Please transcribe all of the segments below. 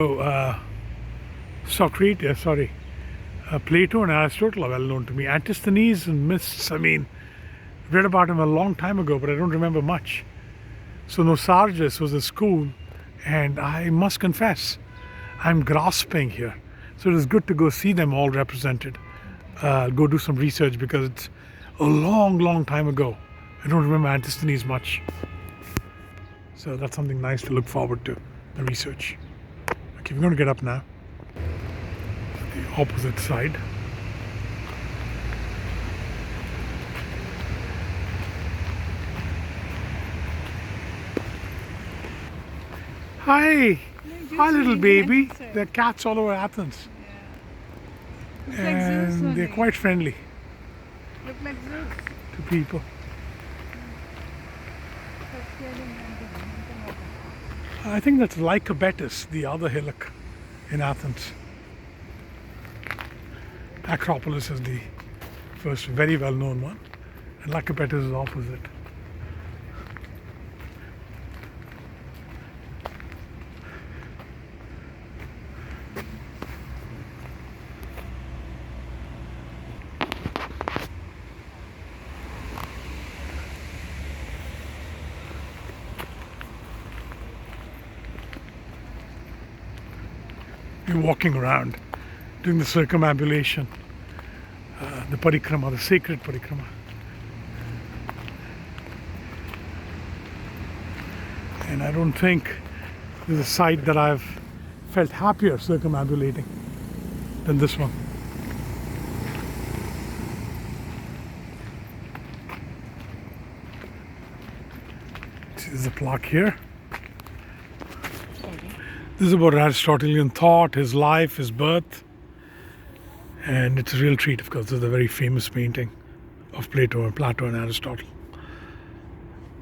So, Plato and Aristotle are well known to me. Antisthenes and myths, read about him a long time ago, but I don't remember much. So Nosarges was a school, and I must confess, I'm grasping here. So it is good to go see them all represented. Go do some research because it's a long time ago. I don't remember Antisthenes much. So that's something nice to look forward to, the research. Okay, we're going to get up now. The opposite side. Hi! Hi, little baby. There are cats all over Athens. Looks like And Zeus they're only. quite friendly Look like Zeus. to people. I think that's Lycabettus, the other hillock in Athens. Acropolis is the first very well known one, and Lycabettus is opposite. You're walking around doing the circumambulation, the parikrama, the sacred parikrama. And I don't think there's a site that I've felt happier circumambulating than this one. There's a plaque here. This is about Aristotelian thought, his life, his birth. And it's a real treat, of course. This is a very famous painting of Plato and Aristotle.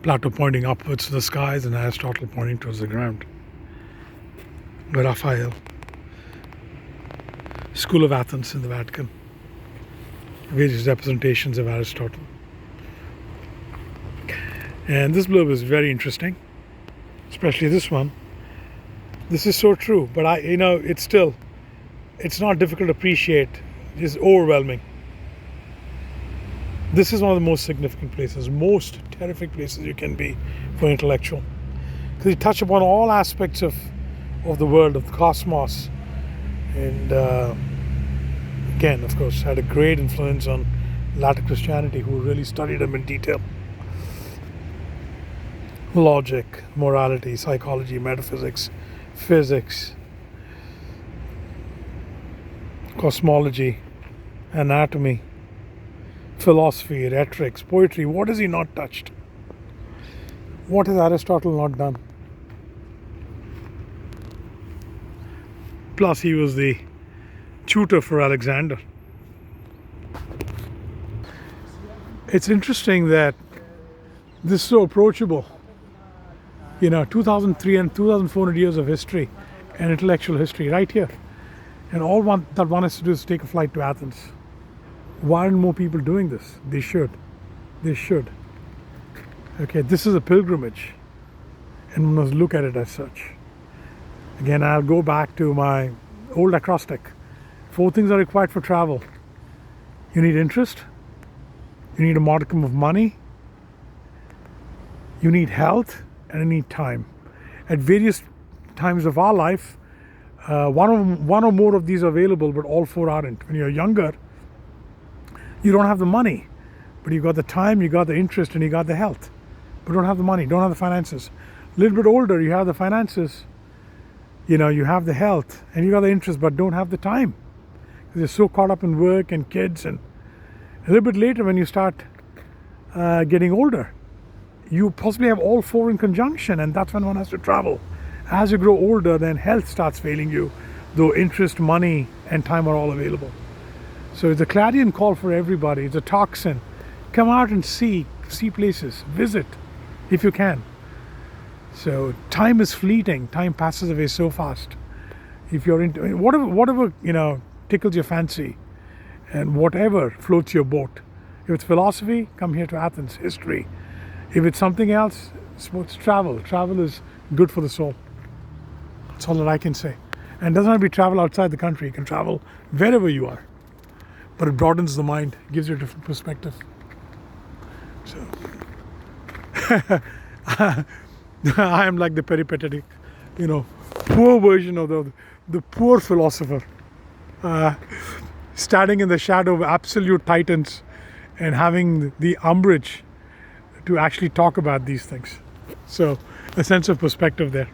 Plato pointing upwards to the skies and Aristotle pointing towards the ground. By Raphael. School of Athens in the Vatican. Various representations of Aristotle. And this blurb is very interesting, especially this one. This is so true, but it's not difficult to appreciate. It's overwhelming. This is one of the most significant places, most terrific places you can be for intellectual. Because you touch upon all aspects of the world, of the cosmos. And again, of course, had a great influence on latter Christianity, who really studied them in detail. Logic, morality, psychology, metaphysics, physics, cosmology, anatomy, philosophy, rhetorics, poetry. What has he not touched? What has Aristotle not done? Plus, he was the tutor for Alexander. It's interesting that this is so approachable. 2,300 and 2,400 years of history and intellectual history right here. And all one has to do is take a flight to Athens. Why aren't more people doing this? They should. They should. Okay, this is a pilgrimage, and one must look at it as such. Again, I'll go back to my old acrostic. 4 things are required for travel. You need interest. You need a modicum of money. You need health. And you need time. At various times of our life, one or more of these are available, but all 4 aren't. When you're younger, you don't have the money, but you got the time, you got the interest, and you got the health, but don't have the money, don't have the finances. A little bit older, you have the finances, you have the health, and you got the interest, but don't have the time, because you're so caught up in work and kids. And a little bit later, when you start getting older, you possibly have all 4 in conjunction, and that's when one has to travel. As you grow older, then health starts failing you, though interest, money, and time are all available. So it's a clarion call for everybody. It's a tocsin. Come out and see places, visit if you can. So time is fleeting. Time passes away so fast. If you're into whatever tickles your fancy, and whatever floats your boat. If it's philosophy, come here to Athens. History. If it's something else, it's travel. Travel is good for the soul. That's all that I can say. And it doesn't have to be travel outside the country. You can travel wherever you are. But it broadens the mind, gives you a different perspective. So I am like the peripatetic, poor version of the poor philosopher, standing in the shadow of absolute titans and having the umbrage to actually talk about these things. So a sense of perspective there.